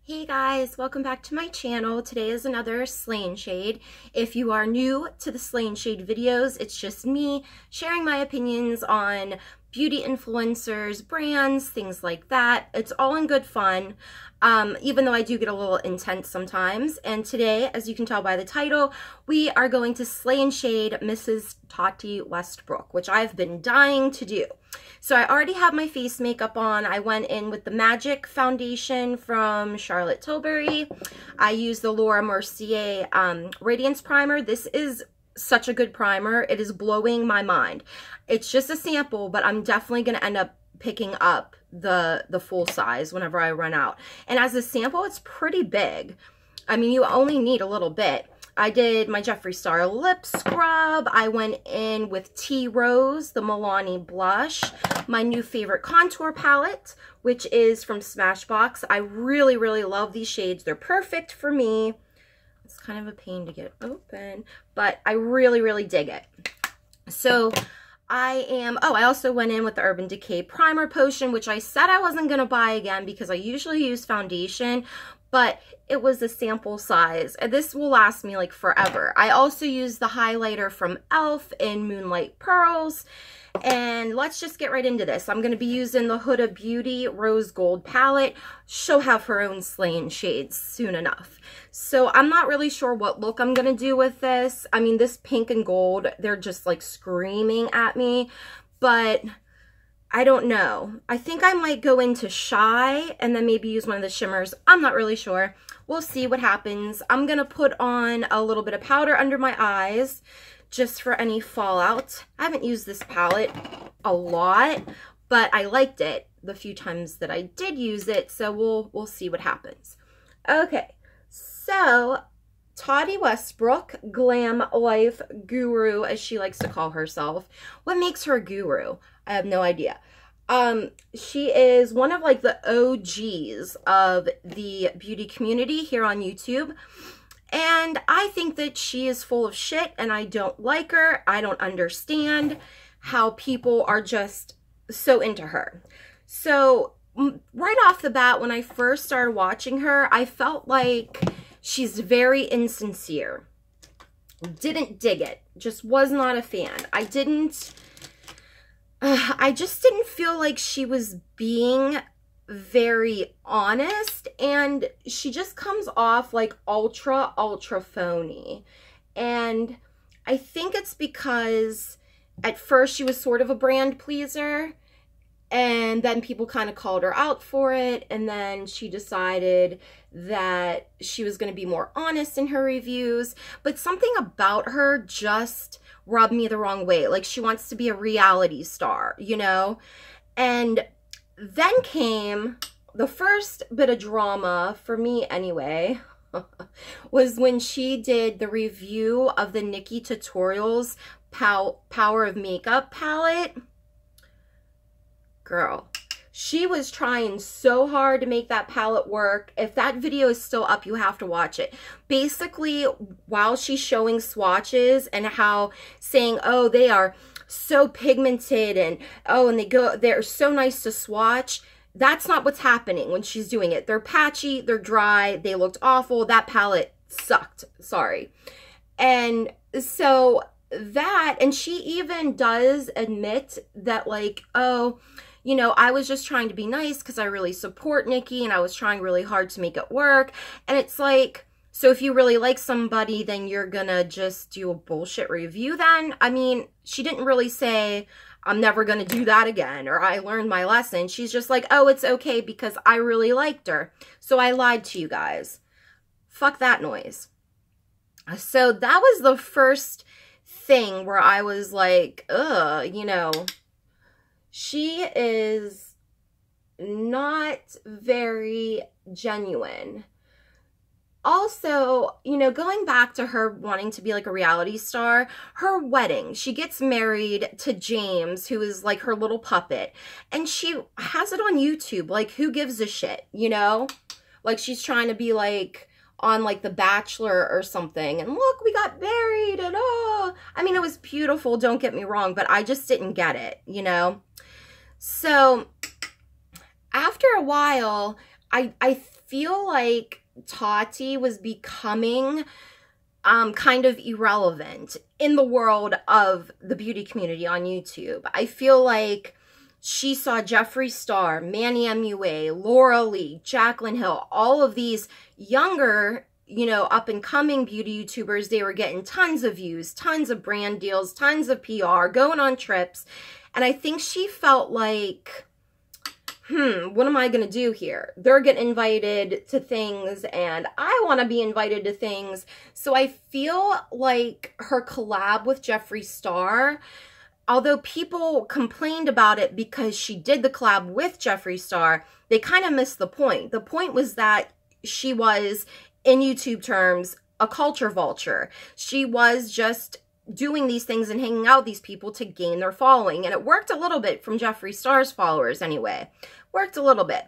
Hey guys, welcome back to my channel. Today is another Slay&Shade. If you are new to the Slay&Shade videos, it's just me sharing my opinions on beauty influencers, brands, things like that. It's all in good fun, even though I do get a little intense sometimes. And today, as you can tell by the title, we are going to Slay&Shade Mrs. Tati Westbrook, which I've been dying to do. So I already have my face makeup on. I went in with the Magic foundation from Charlotte Tilbury. I used the Laura Mercier Radiance Primer. This is such a good primer. It is blowing my mind. It's just a sample, but I'm definitely going to end up picking up the full size whenever I run out. And as a sample, it's pretty big. I mean, you only need a little bit. I did my Jeffree Star lip scrub. I went in with Tea Rose, the Milani blush, my new favorite contour palette, which is from Smashbox. I really, really love these shades. They're perfect for me. It's kind of a pain to get open, but I really, really dig it. So I also went in with the Urban Decay Primer Potion, which I said I wasn't going to buy again because I usually use foundation, but it was a sample size, and this will last me like forever. I also used the highlighter from e.l.f. in Moonlight Pearls, and let's just get right into this. I'm going to be using the Huda Beauty Rose Gold palette. She'll have her own Slay&Shades soon enough. So I'm not really sure what look I'm going to do with this. I mean, this pink and gold, they're just like screaming at me, but I don't know. I think I might go into Shy and then maybe use one of the shimmers. I'm not really sure. We'll see what happens. I'm going to put on a little bit of powder under my eyes just for any fallout. I haven't used this palette a lot, but I liked it the few times that I did use it, so we'll see what happens. Okay, so Tati Westbrook, Glam Life Guru, as she likes to call herself. What makes her a guru? I have no idea. She is one of like the OGs of the beauty community here on YouTube. And I think that she is full of shit and I don't like her. I don't understand how people are just so into her. So right off the bat, when I first started watching her, I felt like she's very insincere. Didn't dig it. Just was not a fan. I just didn't feel like she was being very honest, and she just comes off like ultra phony. And I think it's because at first she was sort of a brand pleaser, and then people kind of called her out for it, and then she decided that she was going to be more honest in her reviews. But something about her just rubbed me the wrong way. Like, she wants to be a reality star, you know? And then came the first bit of drama, for me anyway, was when she did the review of the Nikkie Tutorials Power of Makeup palette. Girl, she was trying so hard to make that palette work. If that video is still up, you have to watch it. Basically, while she's showing swatches and how saying, oh, they are so pigmented and oh, and they're so nice to swatch. That's not what's happening when she's doing it. They're patchy, they're dry, they looked awful. That palette sucked, sorry. And so that, and she even does admit that, like, oh, you know, I was just trying to be nice because I really support Nikkie and I was trying really hard to make it work. And it's like, so if you really like somebody, then you're gonna just do a bullshit review then? I mean, she didn't really say, I'm never gonna do that again, or I learned my lesson. She's just like, oh, it's okay because I really liked her, so I lied to you guys. Fuck that noise. So that was the first thing where I was like, ugh, you know, she is not very genuine. Also, you know, going back to her wanting to be like a reality star, her wedding, she gets married to James, who is like her little puppet, and she has it on YouTube. Like, who gives a shit, you know? Like, she's trying to be like on like The Bachelor or something, and look, we got married, and oh, I mean, it was beautiful, don't get me wrong, but I just didn't get it, you know? So after a while, I feel like Tati was becoming kind of irrelevant in the world of the beauty community on YouTube. I feel like she saw Jeffree Star, Manny MUA, Laura Lee, Jaclyn Hill, all of these younger, you know, up-and-coming beauty YouTubers. They were getting tons of views, tons of brand deals, tons of PR, going on trips. And I think she felt like, what am I going to do here? They're getting invited to things, and I want to be invited to things. So I feel like her collab with Jeffree Star, although people complained about it because she did the collab with Jeffree Star, they kind of missed the point. The point was that she was, in YouTube terms, a culture vulture. She was just doing these things and hanging out with these people to gain their following. And it worked a little bit from Jeffree Star's followers anyway. Worked a little bit.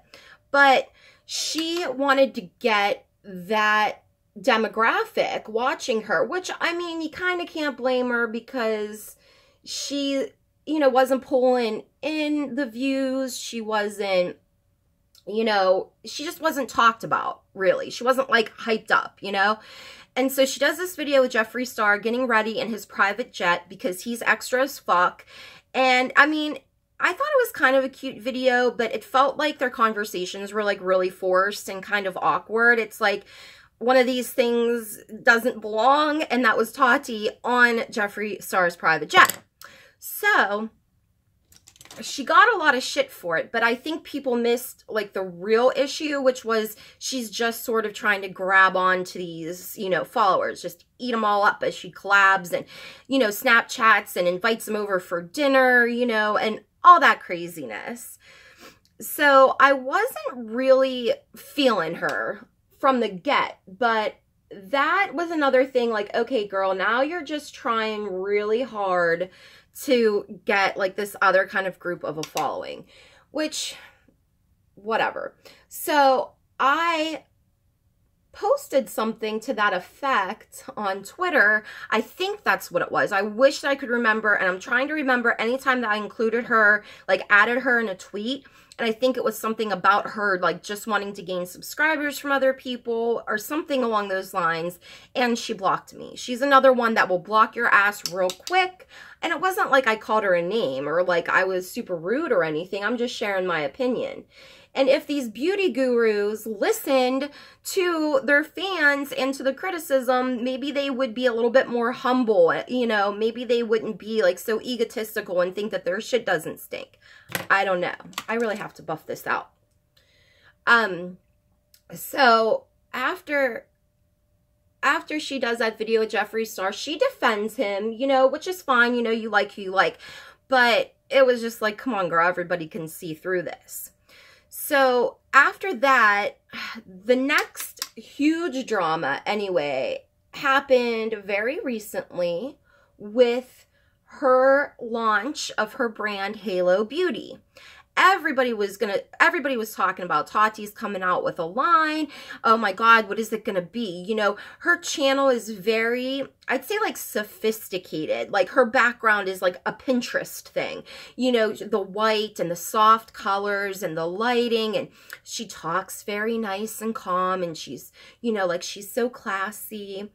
But she wanted to get that demographic watching her, which, I mean, you kind of can't blame her because she, you know, wasn't pulling in the views. She wasn't, you know, she just wasn't talked about, really. She wasn't, like, hyped up, you know? And so she does this video with Jeffree Star getting ready in his private jet because he's extra as fuck. And, I mean, I thought it was kind of a cute video, but it felt like their conversations were, like, really forced and kind of awkward. It's like one of these things doesn't belong, and that was Tati on Jeffree Star's private jet. So she got a lot of shit for it, but I think people missed, like, the real issue, which was she's just sort of trying to grab on to these, you know, followers, just eat them all up as she collabs and, you know, Snapchats and invites them over for dinner, you know, and all that craziness. So I wasn't really feeling her from the get, but that was another thing, like, okay, girl, now you're just trying really hard to get, like, this other kind of group of a following, which, whatever. So I posted something to that effect on Twitter. I think that's what it was. I wish I could remember, and I'm trying to remember anytime that I included her, like, added her in a tweet. And I think it was something about her, like, just wanting to gain subscribers from other people or something along those lines. And she blocked me. She's another one that will block your ass real quick. And it wasn't like I called her a name or like I was super rude or anything. I'm just sharing my opinion. And if these beauty gurus listened to their fans and to the criticism, maybe they would be a little bit more humble, you know, maybe they wouldn't be, like, so egotistical and think that their shit doesn't stink. I don't know. I really have to buff this out. So after she does that video with Jeffree Star, she defends him, you know, which is fine, you know, you like who you like. But it was just like, come on, girl, everybody can see through this. So after that, the next huge drama, anyway, happened very recently with her launch of her brand Halo Beauty. Everybody was talking about Tati's coming out with a line. Oh my God, what is it gonna be? You know, her channel is very, I'd say, like, sophisticated. Like, her background is like a Pinterest thing. You know, the white and the soft colors and the lighting, and she talks very nice and calm, and she's, you know, like, she's so classy.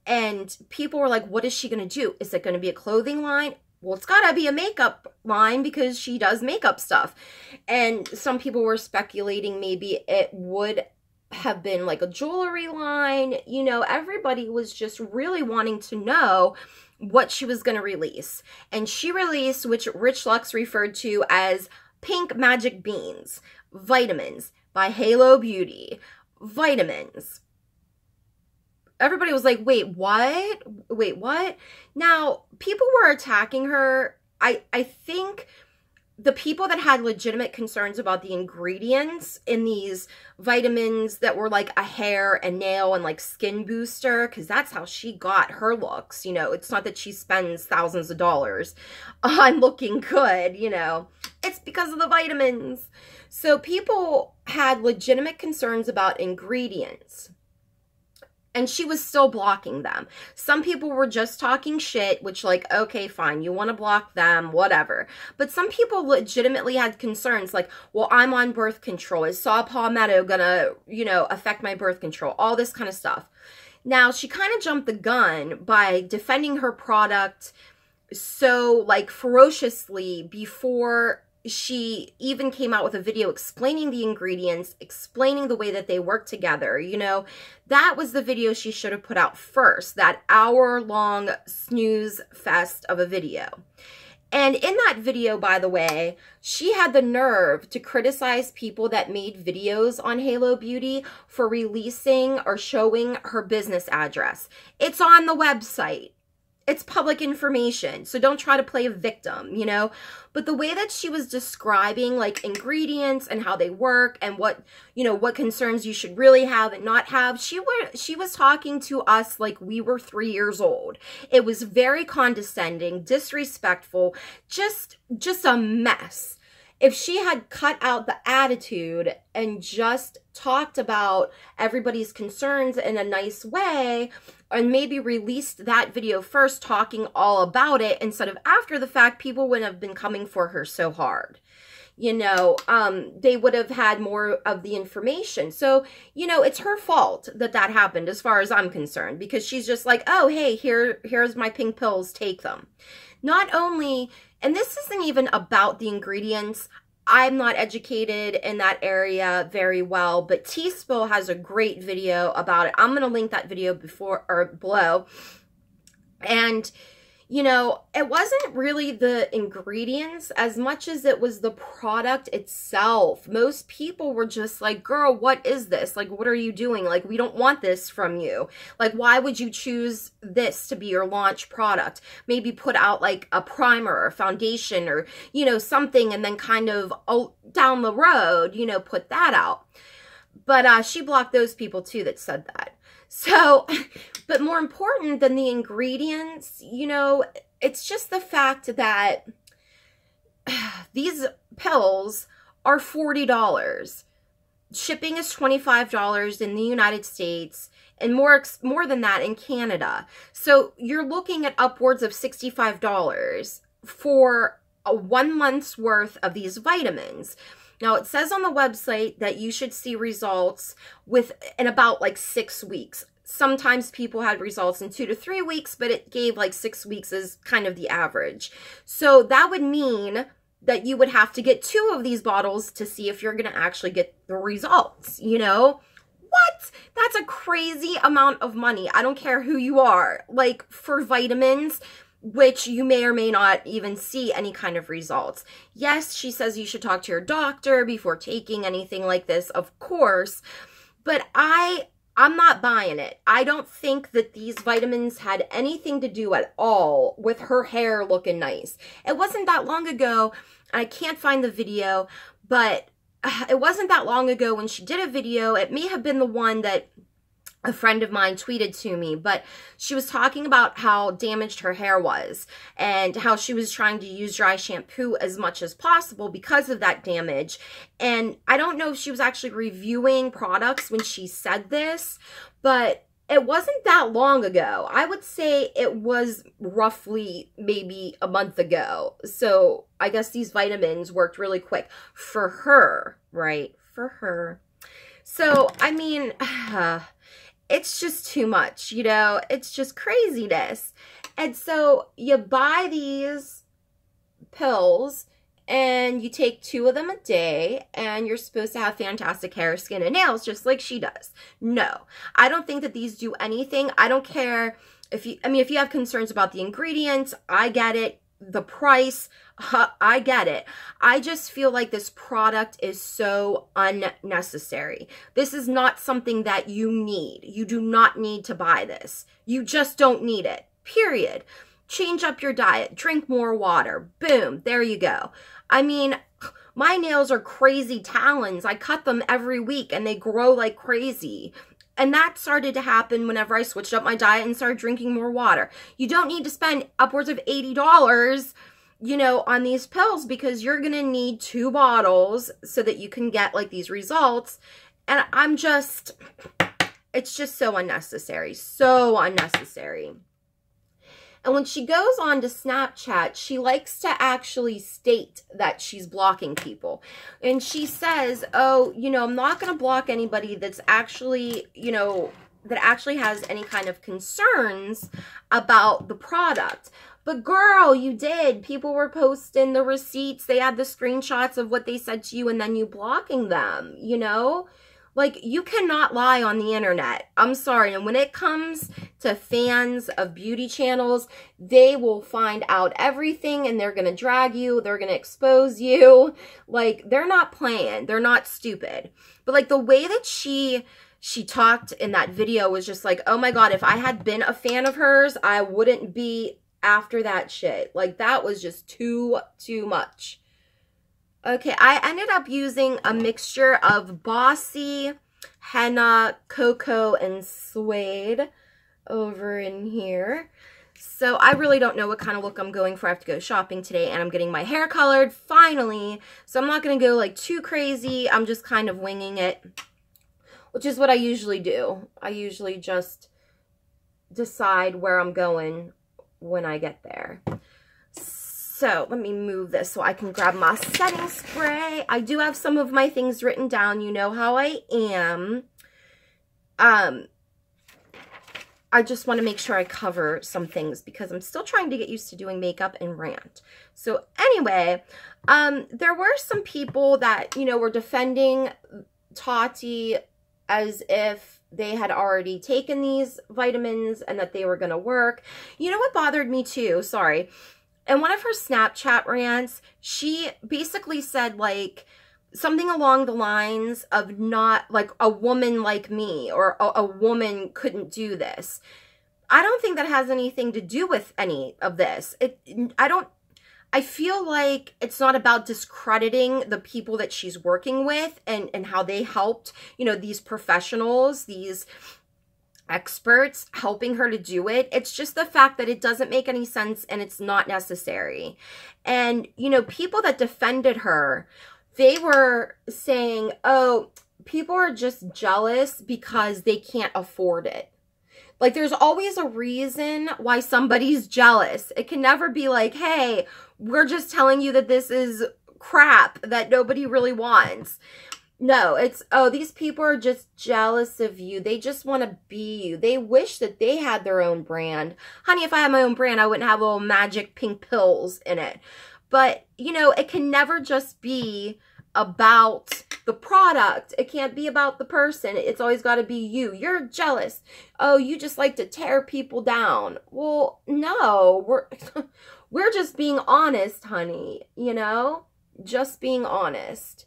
And people were like, what is she gonna do? Is it gonna be a clothing line? Well, it's gotta be a makeup line because she does makeup stuff. And some people were speculating maybe it would have been like a jewelry line. You know, everybody was just really wanting to know what she was going to release. And she released, which Rich Lux referred to as Pink Magic Beans, vitamins by Halo Beauty. Vitamins. Everybody was like, wait, what? Wait, what? Now, people were attacking her. I think the people that had legitimate concerns about the ingredients in these vitamins that were like a hair and nail and like skin booster, because that's how she got her looks. You know, it's not that she spends thousands of dollars on looking good, you know. It's because of the vitamins. So people had legitimate concerns about ingredients. And she was still blocking them. Some people were just talking shit, which like, okay, fine, you want to block them, whatever. But some people legitimately had concerns like, well, I'm on birth control. Is saw palmetto gonna, you know, affect my birth control? All this kind of stuff. Now, she kind of jumped the gun by defending her product so like ferociously before she even came out with a video explaining the ingredients, explaining the way that they work together. You know, that was the video she should have put out first, that hour-long snooze fest of a video. And in that video, by the way, she had the nerve to criticize people that made videos on Halo Beauty for releasing or showing her business address. It's on the website. It's public information, so don't try to play a victim, you know? But the way that she was describing, like, ingredients and how they work and what, you know, what concerns you should really have and not have, she was talking to us like we were 3 years old. It was very condescending, disrespectful, just a mess. If she had cut out the attitude and just talked about everybody's concerns in a nice way, and maybe released that video first talking all about it instead of after the fact, people wouldn't have been coming for her so hard. You know, they would have had more of the information. So, you know, it's her fault that that happened as far as I'm concerned, because she's just like, oh, hey, here's my pink pills, take them. Not only, and this isn't even about the ingredients. I'm not educated in that area very well, but T-Spill has a great video about it. I'm going to link that video before or below. And, you know, it wasn't really the ingredients as much as it was the product itself. Most people were just like, girl, what is this? Like, what are you doing? Like, we don't want this from you. Like, why would you choose this to be your launch product? Maybe put out like a primer or foundation or, you know, something, and then kind of down the road, you know, put that out. But she blocked those people too that said that. So, but more important than the ingredients, you know, it's just the fact that these pills are $40. Shipping is $25 in the United States and more than that in Canada. So you're looking at upwards of $65 for a 1 month's worth of these vitamins. Now, it says on the website that you should see results in about like 6 weeks. Sometimes people had results in 2 to 3 weeks, but it gave like 6 weeks as kind of the average. So that would mean that you would have to get 2 of these bottles to see if you're going to actually get the results, you know? What? That's a crazy amount of money. I don't care who you are. Like, for vitamins, which you may or may not even see any kind of results. Yes, she says you should talk to your doctor before taking anything like this, of course, but I'm not buying it. I don't think that these vitamins had anything to do at all with her hair looking nice. It wasn't that long ago, and I can't find the video, but it wasn't that long ago when she did a video. It may have been the one that a friend of mine tweeted to me, but she was talking about how damaged her hair was and how she was trying to use dry shampoo as much as possible because of that damage. And I don't know if she was actually reviewing products when she said this, but it wasn't that long ago. I would say it was roughly maybe a month ago. So I guess these vitamins worked really quick for her, right? For her. So, I mean, it's just too much, you know? It's just craziness. And so you buy these pills and you take 2 of them a day and you're supposed to have fantastic hair, skin, and nails just like she does. No, I don't think that these do anything. I don't care if you have concerns about the ingredients, I get it. The price, I get it. I just feel like this product is so unnecessary. This is not something that you need. You do not need to buy this. You just don't need it, period. Change up your diet, drink more water, boom, there you go. I mean, my nails are crazy talons. I cut them every week and they grow like crazy. And that started to happen whenever I switched up my diet and started drinking more water. You don't need to spend upwards of $80, you know, on these pills because you're going to need 2 bottles so that you can get like these results. And I'm just, It's just so unnecessary. So unnecessary. And when she goes on to Snapchat, she likes to actually state that she's blocking people. And she says, oh, you know, I'm not going to block anybody that's actually, you know, that actually has any kind of concerns about the product. But girl, you did. People were posting the receipts. They had the screenshots of what they said to you and then you blocking them, you know? Like, you cannot lie on the internet. I'm sorry. And when it comes to fans of beauty channels, they will find out everything and they're going to drag you. They're going to expose you. Like, they're not playing. They're not stupid. But, like, the way that she talked in that video was just like, oh my God, if I had been a fan of hers, I wouldn't be after that shit. Like, that was just too much. Okay, I ended up using a mixture of Bossy, Henna, Cocoa, and Suede over in here. So I really don't know what kind of look I'm going for. I have to go shopping today, and I'm getting my hair colored, finally. So I'm not going to go, like, too crazy. I'm just kind of winging it, which is what I usually do. I usually just decide where I'm going when I get there. So let me move this so I can grab my setting spray. I do have some of my things written down. You know how I am. I just want to make sure I cover some things because I'm still trying to get used to doing makeup and rant. So anyway, there were some people that, you know, were defending Tati as if they had already taken these vitamins and that they were going to work. You know what bothered me too? Sorry. In one of her Snapchat rants, she basically said, like, something along the lines of not, like, a woman like me or a woman couldn't do this. I don't think that has anything to do with any of this. I feel like it's not about discrediting the people that she's working with and how they helped, you know, these professionals, these experts helping her to do it. It's just the fact that it doesn't make any sense and it's not necessary. And, you know, people that defended her, they were saying, oh, people are just jealous because they can't afford it. Like, there's always a reason why somebody's jealous. It can never be like, hey, we're just telling you that this is crap that nobody really wants. No, it's, oh, these people are just jealous of you. They just want to be you. They wish that they had their own brand. Honey, if I had my own brand, I wouldn't have little magic pink pills in it. But, you know, it can never just be about the product. It can't be about the person. It's always got to be you. You're jealous. Oh, you just like to tear people down. Well, no, we're just being honest, honey, you know? Just being honest.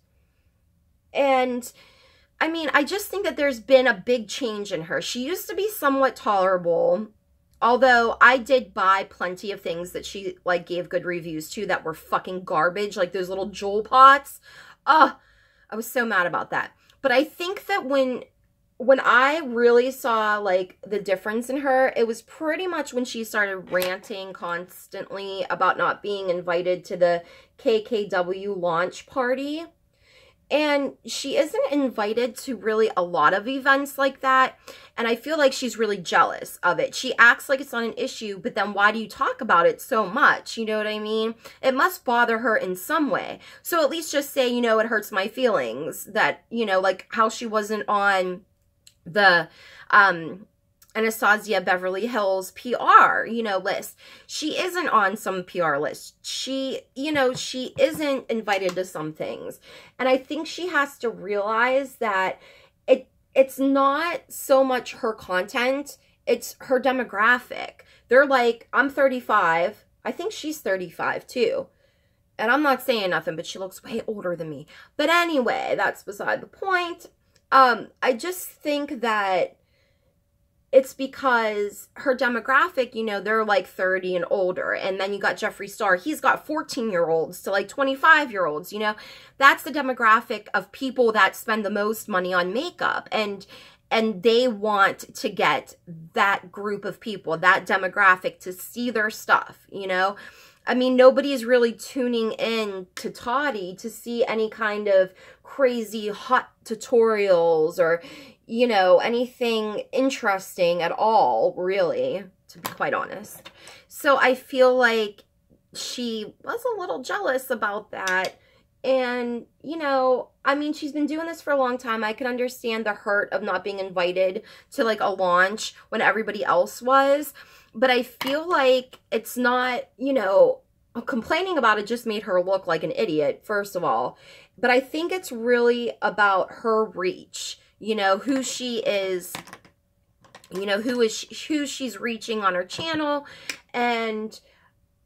And, I mean, I just think that there's been a big change in her. She used to be somewhat tolerable, although I did buy plenty of things that she, like, gave good reviews to that were fucking garbage, like those little Jewel pots. Oh, I was so mad about that. But I think that when I really saw, like, the difference in her, it was pretty much when she started ranting constantly about not being invited to the KKW launch party. And she isn't invited to really a lot of events like that. And I feel like she's really jealous of it. She acts like it's not an issue, but then why do you talk about it so much? You know what I mean? It must bother her in some way. So at least just say, you know, it hurts my feelings that, you know, like how she wasn't on the, Anastasia Beverly Hills PR, you know, list. She isn't on some PR list. She, you know, she isn't invited to some things. And I think she has to realize that it's not so much her content, it's her demographic. They're like, I'm 35. I think she's 35 too. And I'm not saying nothing, but she looks way older than me. But anyway, that's beside the point. I just think that it's because her demographic, you know, they're like 30 and older. And then you got Jeffree Star. He's got 14-year-olds to like 25-year-olds, you know. That's the demographic of people that spend the most money on makeup. And they want to get that group of people, that demographic, to see their stuff, you know. I mean, nobody is really tuning in to Tati to see any kind of crazy hot tutorials or, you know, anything interesting at all, really, to be quite honest. So I feel like she was a little jealous about that. And, you know, I mean, she's been doing this for a long time. I can understand the hurt of not being invited to, like, a launch when everybody else was. But I feel like it's not, you know, complaining about it just made her look like an idiot, first of all. But I think it's really about her reach, you know, who she is, you know, who she's reaching on her channel, and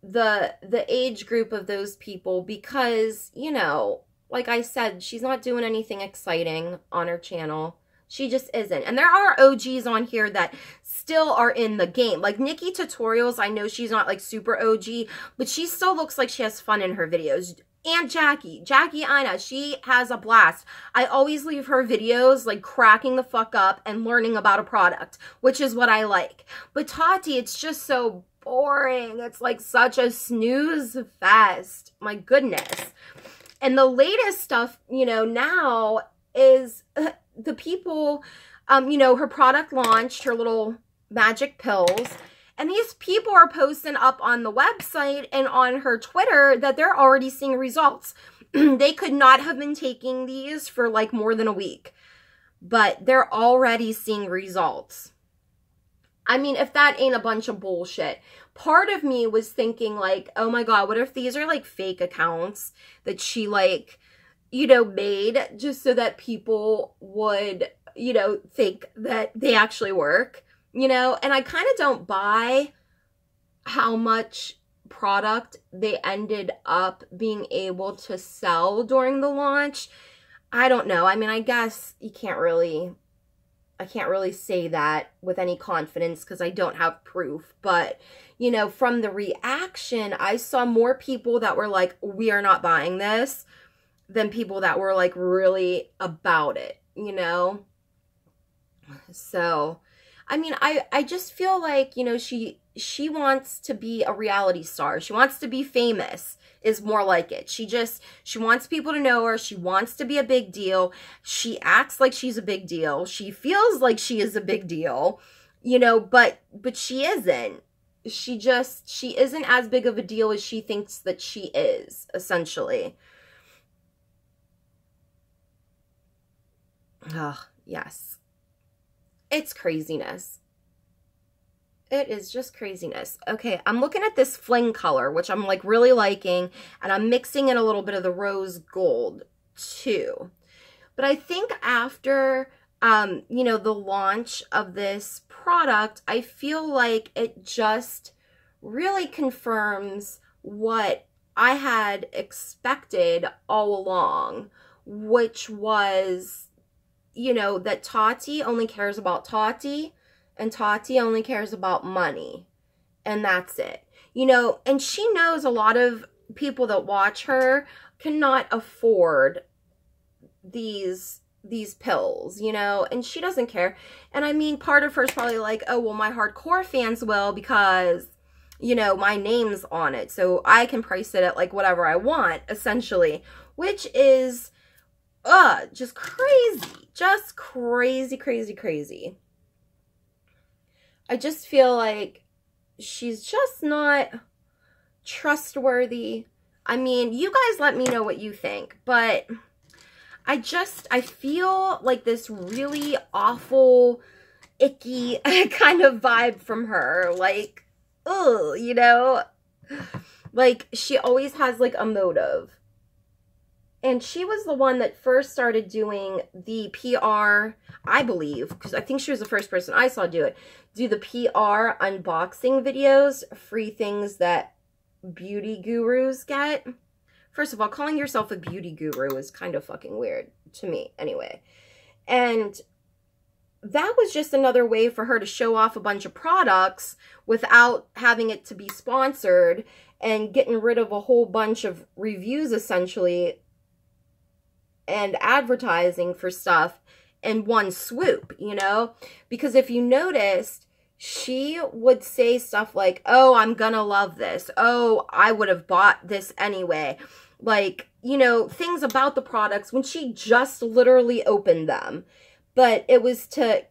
the age group of those people, because, you know, like I said, she's not doing anything exciting on her channel. She just isn't. And there are OGs on here that still are in the game. Like Nikki Tutorials, I know she's not like super OG, but she still looks like she has fun in her videos. And Jackie Ina, she has a blast. I always leave her videos like cracking the fuck up and learning about a product, which is what I like. But Tati, it's just so boring. It's like such a snooze fest. My goodness. And the latest stuff, you know, now is the people, you know, her product launched, her little magic pills. And these people are posting up on the website and on her Twitter that they're already seeing results. They could not have been taking these for like more than a week, but they're already seeing results. I mean, if that ain't a bunch of bullshit. Part of me was thinking like, oh my God, what if these are like fake accounts that she like, you know, made just so that people would, you know, think that they actually work, you know? And I kind of don't buy how much product they ended up being able to sell during the launch. I don't know. I mean, I guess I can't really say that with any confidence because I don't have proof. But, you know, from the reaction, I saw more people that were like, we are not buying this, than people that were like really about it, you know? So, I mean, I just feel like, you know, she wants to be a reality star. She wants to be famous is more like it. She wants people to know her. She wants to be a big deal. She acts like she's a big deal. She feels like she is a big deal, you know, but she isn't. She isn't as big of a deal as she thinks that she is, essentially. Oh, yes. It's craziness. It is just craziness. Okay, I'm looking at this fling color, which I'm like really liking, and I'm mixing in a little bit of the rose gold too. But I think after, you know, the launch of this product, I feel like it just really confirms what I had expected all along, which was, you know, that Tati only cares about Tati, and Tati only cares about money, and that's it. You know, and she knows a lot of people that watch her cannot afford these pills, you know, and she doesn't care. And I mean, part of her is probably like, oh, well, my hardcore fans will because, you know, my name's on it, so I can price it at like whatever I want, essentially, which is just crazy. Just crazy, crazy, crazy. I just feel like she's just not trustworthy. I mean, you guys let me know what you think, but I feel like this really awful, icky kind of vibe from her. Like, ugh, you know? Like, she always has like a motive. And she was the one that first started doing the PR, I believe, because I think she was the first person I saw do the PR unboxing videos, free things that beauty gurus get. First of all, calling yourself a beauty guru is kind of fucking weird to me anyway. And that was just another way for her to show off a bunch of products without having it to be sponsored and getting rid of a whole bunch of reviews, essentially, and advertising for stuff in one swoop, you know? Because if you noticed, she would say stuff like, oh, I'm gonna love this. Oh, I would have bought this anyway. Like, you know, things about the products when she just literally opened them. but it was to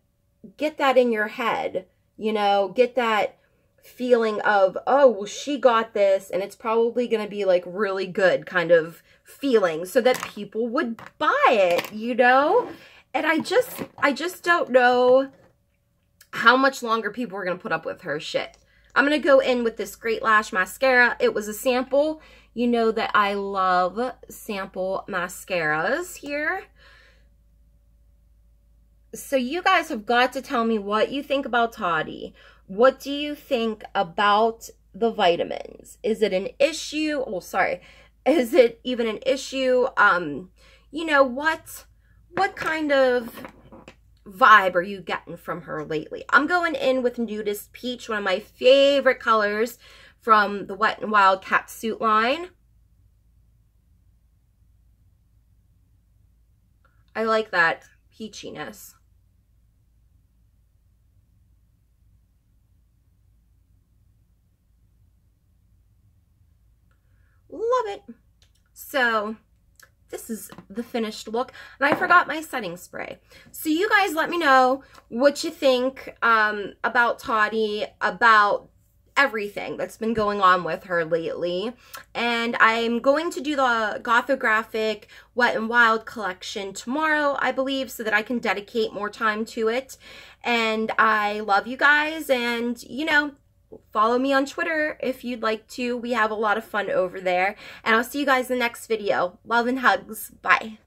get that in your head, you know, get that feeling of, oh, well, she got this and it's probably going to be like really good kind of feeling so that people would buy it, you know? And I just don't know how much longer people are going to put up with her shit. I'm going to go in with this Great Lash mascara. It was a sample. You know that I love sample mascaras here. So you guys have got to tell me what you think about Tati. What do you think about the vitamins? Is it an issue? Oh, sorry. Is it even an issue? You know, what kind of vibe are you getting from her lately? I'm going in with Nudist Peach, one of my favorite colors from the Wet n Wild Catsuit line. I like that peachiness. Love it. So this is the finished look, and I forgot my setting spray. So you guys let me know what you think about Tati, about everything that's been going on with her lately. And I'm going to do the Gothographic Wet n Wild collection tomorrow, I believe, so that I can dedicate more time to it. And I love you guys, and you know, follow me on Twitter if you'd like to. We have a lot of fun over there. And I'll see you guys in the next video. Love and hugs. Bye.